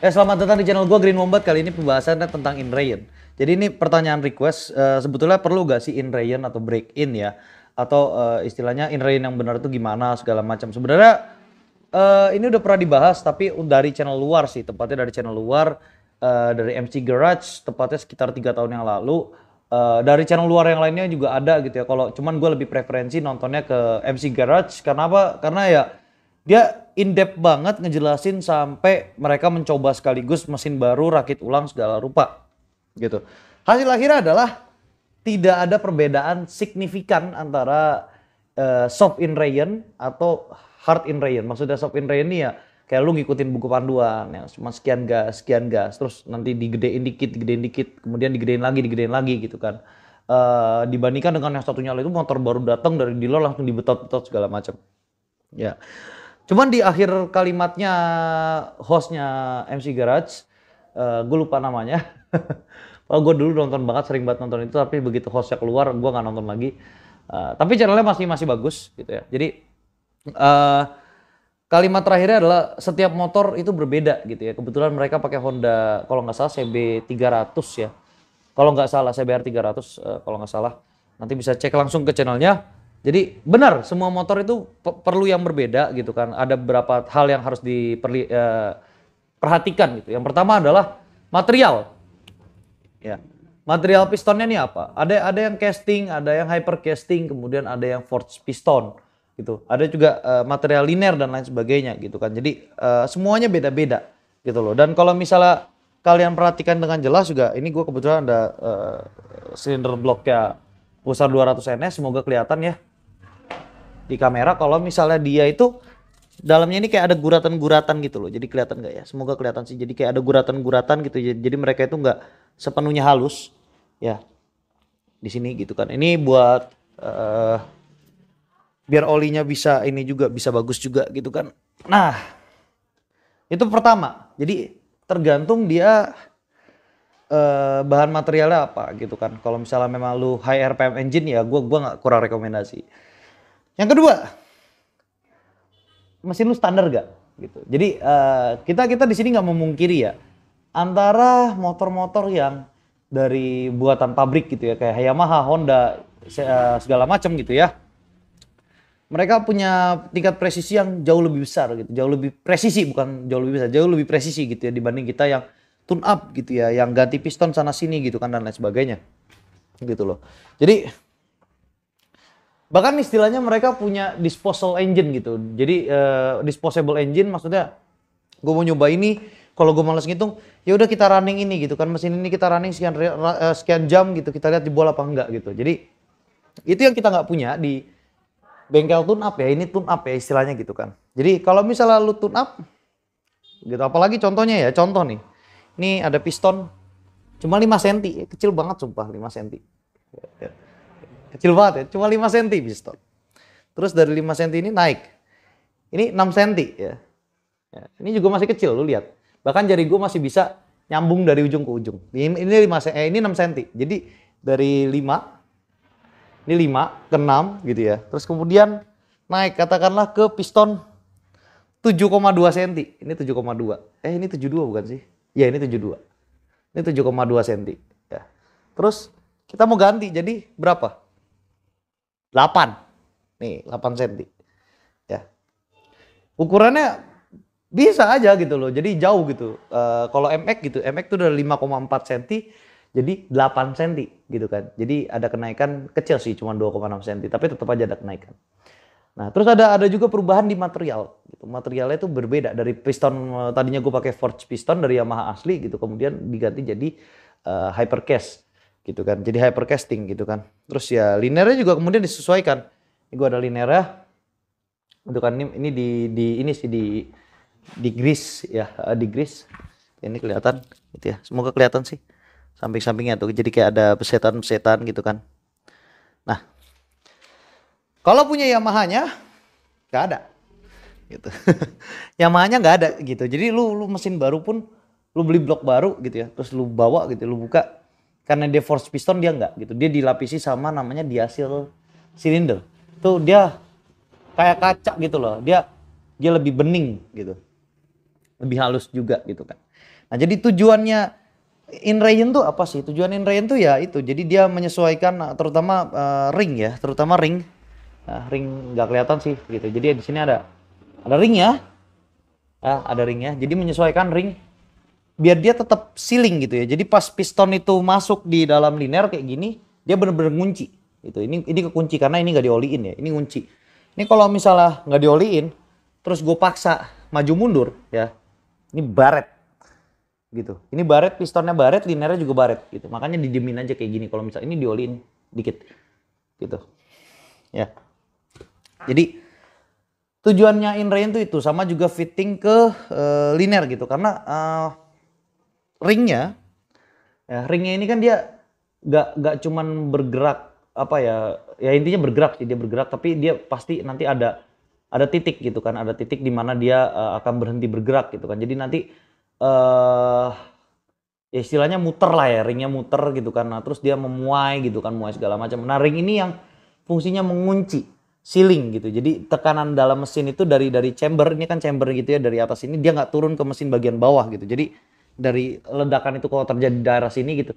Selamat datang di channel gue Green Wombat. Kali ini pembahasannya tentang in rain. Jadi ini pertanyaan request, sebetulnya perlu gak sih in rain atau break in ya? Atau istilahnya in rain yang benar itu gimana segala macam. Sebenarnya ini udah pernah dibahas tapi dari channel luar sih, tepatnya dari channel luar, dari MC Garage, tepatnya sekitar 3 tahun yang lalu. Dari channel luar yang lainnya juga ada gitu ya. Kalau cuman gue lebih preferensi nontonnya ke MC Garage. Karena apa? Karena ya dia in depth banget ngejelasin sampai mereka mencoba sekaligus mesin baru, rakit ulang segala rupa gitu. Hasil akhirnya adalah tidak ada perbedaan signifikan antara soft in rain atau hard in rain. Maksudnya soft in rain ini ya kayak lu ngikutin buku panduan yang cuma sekian gas, terus nanti digedein dikit, kemudian digedein lagi gitu kan. Dibandingkan dengan yang satunya itu motor baru datang dari dealer langsung dibetot-betot segala macam. Ya. Cuman di akhir kalimatnya hostnya MC Garage, gue lupa namanya. Oh, gue dulu nonton banget, sering banget nonton itu, tapi begitu hostnya keluar, gue nggak nonton lagi. Tapi channelnya masih bagus gitu ya. Jadi kalimat terakhirnya adalah setiap motor itu berbeda gitu ya. Kebetulan mereka pakai Honda, kalau nggak salah CB 300 ya. Kalau nggak salah CBR 300, kalau nggak salah. Nanti bisa cek langsung ke channelnya. Jadi benar semua motor itu perlu yang berbeda gitu kan. Ada beberapa hal yang harus diperhatikan gitu. Yang pertama adalah material. Ya. Material pistonnya nih apa? Ada yang casting, ada yang hyper casting, kemudian ada yang forged piston gitu. Ada juga material linear dan lain sebagainya gitu kan. Jadi semuanya beda-beda gitu loh. Dan kalau misalnya kalian perhatikan dengan jelas juga, ini gue kebetulan ada silinder bloknya Pulsar 200 NS, semoga kelihatan ya di kamera. Kalau misalnya dia itu dalamnya ini kayak ada guratan-guratan gitu loh. Jadi kelihatan nggak ya? Semoga kelihatan sih. Jadi kayak ada guratan-guratan gitu. Jadi mereka itu nggak sepenuhnya halus ya di sini gitu kan. Ini buat biar olinya bisa ini juga bisa bagus juga gitu kan. Nah itu pertama. Jadi tergantung dia bahan materialnya apa gitu kan. Kalau misalnya memang lu high RPM engine ya gua nggak kurang rekomendasi. Yang kedua, mesin lu standar gak? Gitu. Jadi kita di sini nggak memungkiri ya antara motor-motor yang dari buatan pabrik gitu ya kayak Yamaha, Honda, segala macam gitu ya. Mereka punya tingkat presisi yang jauh lebih besar gitu, jauh lebih presisi, bukan jauh lebih besar, jauh lebih presisi gitu ya dibanding kita yang tune up gitu ya, yang ganti piston sana sini gitu kan dan lain sebagainya. Gitu loh. Jadi bahkan istilahnya mereka punya disposable engine gitu. Jadi disposable engine maksudnya gue mau nyoba ini, kalau gue males ngitung, ya udah kita running ini gitu kan, mesin ini kita running sekian jam gitu, kita lihat jebol apa enggak gitu. Jadi itu yang kita nggak punya di bengkel tune up ya, ini tune up ya istilahnya gitu kan. Jadi kalau misalnya lu tune up gitu, apalagi contohnya ya, contoh nih. Ini ada piston cuma 5 cm, kecil banget sumpah 5 cm. Kecil banget ya, cuma 5 cm piston. Terus dari 5 cm ini naik. Ini 6 cm ya. Ini juga masih kecil, lu lihat. Bahkan jari gue masih bisa nyambung dari ujung ke ujung. Ini 6 cm. Jadi dari 5, ini 5 ke 6 gitu ya. Terus kemudian naik katakanlah ke piston 7,2 cm. Ini 7,2. Ini 72 bukan sih? Ya ini 72. Ini 7,2 cm. Ya. Terus kita mau ganti jadi berapa? 8. Nih 8 cm. Ya. Ukurannya bisa aja gitu loh. Jadi jauh gitu. Kalau MX gitu, MX itu udah 5,4 cm jadi 8 cm gitu kan. Jadi ada kenaikan kecil sih cuma 2,6 cm tapi tetap aja ada kenaikan. Nah, terus ada juga perubahan di material gitu. Materialnya itu berbeda dari piston, tadinya gue pakai forged piston dari Yamaha asli gitu, kemudian diganti jadi hypercast gitu kan. Jadi hypercasting gitu kan. Terus ya linernya juga kemudian disesuaikan. Ini gue ada linernya. Itu kan ini ini sih di grease ya, di grease. Ini kelihatan gitu ya. Semoga kelihatan sih samping-sampingnya tuh. Jadi kayak ada pesetan-pesetan gitu kan. Nah, kalau punya Yamaha-nya nggak ada gitu. Yamaha-nya nggak ada gitu. Jadi lu mesin baru pun lu beli blok baru gitu ya. Terus lu bawa gitu, lu buka. Karena dia forged piston dia nggak gitu. Dia dilapisi sama namanya diasil silinder. Tuh dia kayak kaca gitu loh. Dia lebih bening gitu. lebih halus juga gitu kan. Nah jadi tujuannya inrayon tuh apa sih? Tujuan inrayon tuh ya itu. Jadi dia menyesuaikan terutama ring ya, terutama ring. Nah, ring nggak kelihatan sih gitu. Jadi di sini ada ring ya. Ada ring ya. Jadi menyesuaikan ring biar dia tetap sealing gitu ya. Jadi pas piston itu masuk di dalam liner kayak gini, dia bener-bener ngunci. Gitu. Ini kekunci karena ini nggak dioliin ya. Ini ngunci. Ini kalau misalnya nggak dioliin, terus gue paksa maju mundur ya. Ini baret gitu. Ini baret, pistonnya baret, linernya juga baret gitu. Makanya didiemin aja kayak gini. Kalau misalnya ini dioliin dikit gitu. Ya. Jadi tujuannya inrayon itu sama juga fitting ke liner gitu. Karena ringnya ini kan dia nggak cuman bergerak apa ya intinya bergerak sih, dia bergerak, tapi dia pasti nanti ada titik gitu kan, ada titik di mana dia akan berhenti bergerak gitu kan. Jadi nanti ya istilahnya muter lah ya, ringnya muter gitu kan. Nah terus dia memuai gitu kan, muai segala macam. Nah ring ini yang fungsinya mengunci sealing gitu. Jadi tekanan dalam mesin itu dari chamber, ini kan chamber gitu ya, dari atas ini dia nggak turun ke mesin bagian bawah gitu. Jadi dari ledakan itu kalau terjadi di daerah sini gitu,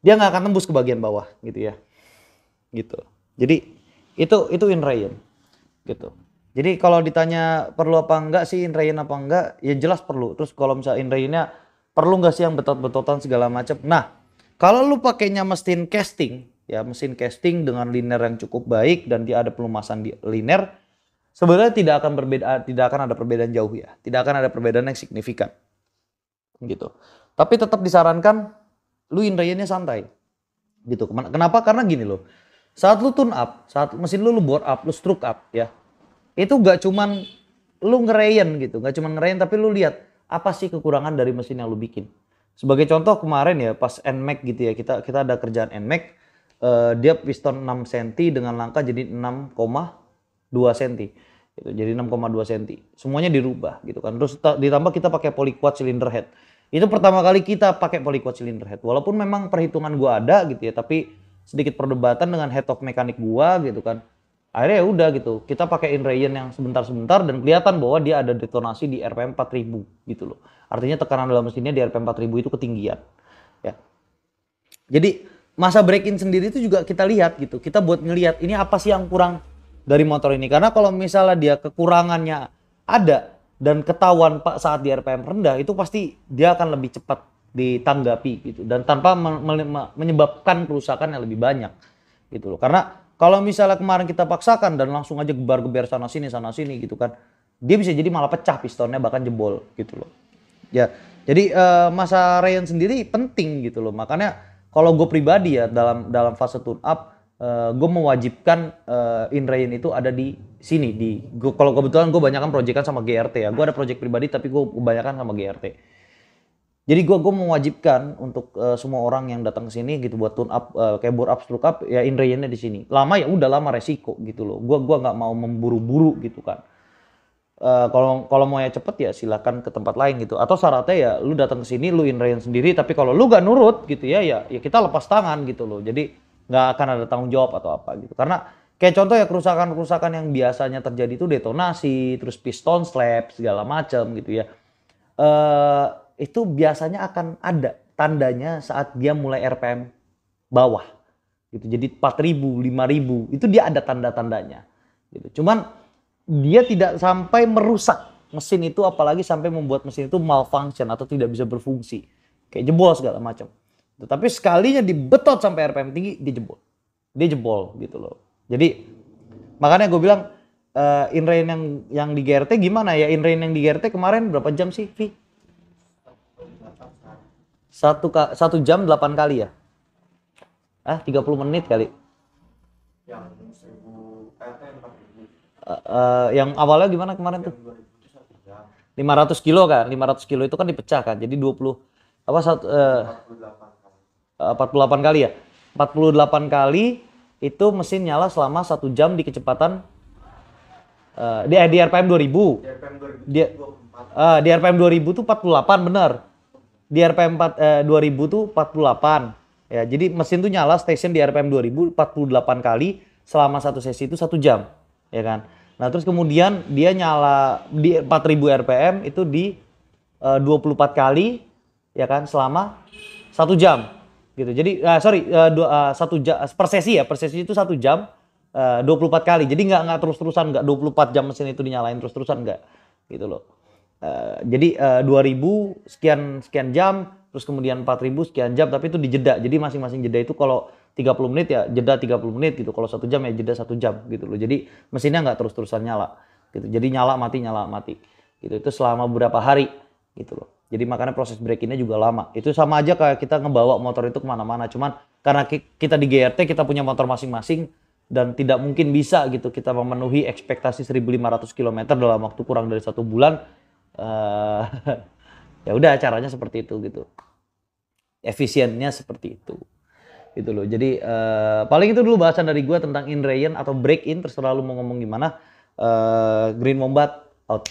dia nggak akan tembus ke bagian bawah gitu ya. Gitu. Jadi itu inrayon gitu. Jadi kalau ditanya perlu apa enggak sih inrayon apa enggak, ya jelas perlu. Terus kalau misalnya inrayonnya perlu nggak sih yang betot-betotan segala macam. Nah, kalau lu pakainya mesin casting, ya mesin casting dengan liner yang cukup baik dan dia ada pelumasan di liner, sebenarnya tidak akan ada perbedaan jauh ya. Tidak akan ada perbedaan yang signifikan. Gitu. Tapi tetap disarankan lu inrayonnya santai. Gitu. Kenapa? Karena gini loh. Saat lu tune up, saat mesin lu bore up, lu stroke up ya. Itu gak cuman lu ngerayon gitu, gak cuman ngerayon tapi lu lihat apa sih kekurangan dari mesin yang lu bikin. Sebagai contoh kemarin ya pas NMAX gitu ya, kita ada kerjaan NMAX, dia piston 6 cm dengan langkah jadi 6,2 cm. Gitu, jadi 6,2 cm. Semuanya dirubah gitu kan. Terus ditambah kita pakai polyquad cylinder head. Itu pertama kali kita pakai polyquad cylinder head. Walaupun memang perhitungan gua ada gitu ya, tapi sedikit perdebatan dengan head of mekanik gua gitu kan. Akhirnya ya udah gitu, kita pakai inrayon yang sebentar-sebentar dan kelihatan bahwa dia ada detonasi di RPM 4000 gitu loh. Artinya tekanan dalam mesinnya di RPM 4000 itu ketinggian. Ya. Jadi masa break-in sendiri itu juga kita lihat gitu. Kita buat ngelihat ini apa sih yang kurang dari motor ini. Karena kalau misalnya dia kekurangannya ada dan ketahuan Pak saat di RPM rendah, itu pasti dia akan lebih cepat ditanggapi gitu dan tanpa menyebabkan kerusakan yang lebih banyak gitu loh. Karena kalau misalnya kemarin kita paksakan dan langsung aja gebar-geber sana sini gitu kan, dia bisa jadi malah pecah pistonnya bahkan jebol gitu loh. Ya, jadi masa rayon sendiri penting gitu loh. Makanya kalau gue pribadi ya dalam fase tune up, gue mewajibkan inrayon itu ada di sini. Kalau kebetulan gue banyakkan proyekan sama GRT ya. Gue ada proyek pribadi tapi gue kebanyakan sama GRT. Jadi gue mewajibkan untuk semua orang yang datang ke sini gitu buat tune up kayak bore up, stroke up ya inrayonnya di sini. Lama ya udah lama resiko gitu loh. Gua nggak mau memburu-buru gitu kan. Kalau mau ya cepet ya silakan ke tempat lain gitu. Atau syaratnya ya lu datang ke sini lu inrayon sendiri. Tapi kalau lu gak nurut gitu ya kita lepas tangan gitu loh. Jadi nggak akan ada tanggung jawab atau apa gitu. Karena kayak contoh ya kerusakan-kerusakan yang biasanya terjadi itu detonasi, terus piston slap segala macam gitu ya. Itu biasanya akan ada tandanya saat dia mulai RPM bawah gitu. Jadi 4000, 5000 itu dia ada tanda-tandanya gitu. Cuman dia tidak sampai merusak mesin itu, apalagi sampai membuat mesin itu malfunction atau tidak bisa berfungsi kayak jebol segala macam. Tapi sekalinya dibetot sampai RPM tinggi dia jebol gitu loh. Jadi makanya gue bilang inrayon yang di GRT gimana ya. Inrayon yang di GRT kemarin berapa jam sih Vi? 1 jam 8 kali ya? 30 menit kali. Yang awalnya gimana kemarin tuh? 500 kilo kan? 500 kilo itu kan dipecah kan? Jadi 48 kali ya? 48 kali itu mesin nyala selama 1 jam di kecepatan di RPM 2000. Di RPM 2000 tuh 48 bener. Di RPM 2000 tuh 48. Ya, jadi mesin tuh nyala station di RPM 2000 48 kali selama satu sesi itu 1 jam, ya kan. Nah, terus kemudian dia nyala di 4000 RPM itu di 24 kali ya kan selama 1 jam gitu. Jadi satu jam per sesi ya, per sesi itu 1 jam 24 kali. Jadi nggak terus-terusan, nggak 24 jam mesin itu dinyalain terus-terusan, nggak gitu loh. Jadi 2000 sekian sekian jam, terus kemudian 4000 sekian jam, tapi itu dijeda. Jadi masing-masing jeda itu kalau 30 menit ya jeda 30 menit gitu. Kalau 1 jam ya jeda 1 jam gitu loh. Jadi mesinnya nggak terus-terusan nyala gitu. Jadi nyala mati gitu. Itu selama beberapa hari gitu loh. Jadi makanya proses break-innya juga lama. Itu sama aja kayak kita ngebawa motor itu kemana-mana. Cuman karena kita di GRT kita punya motor masing-masing dan tidak mungkin bisa gitu kita memenuhi ekspektasi 1.500 km dalam waktu kurang dari 1 bulan. eh Ya udah caranya seperti itu gitu. Efisiennya seperti itu. Gitu loh. Jadi paling itu dulu bahasan dari gue tentang in rain atau break in, terserah lu mau ngomong gimana. Green Wombat out.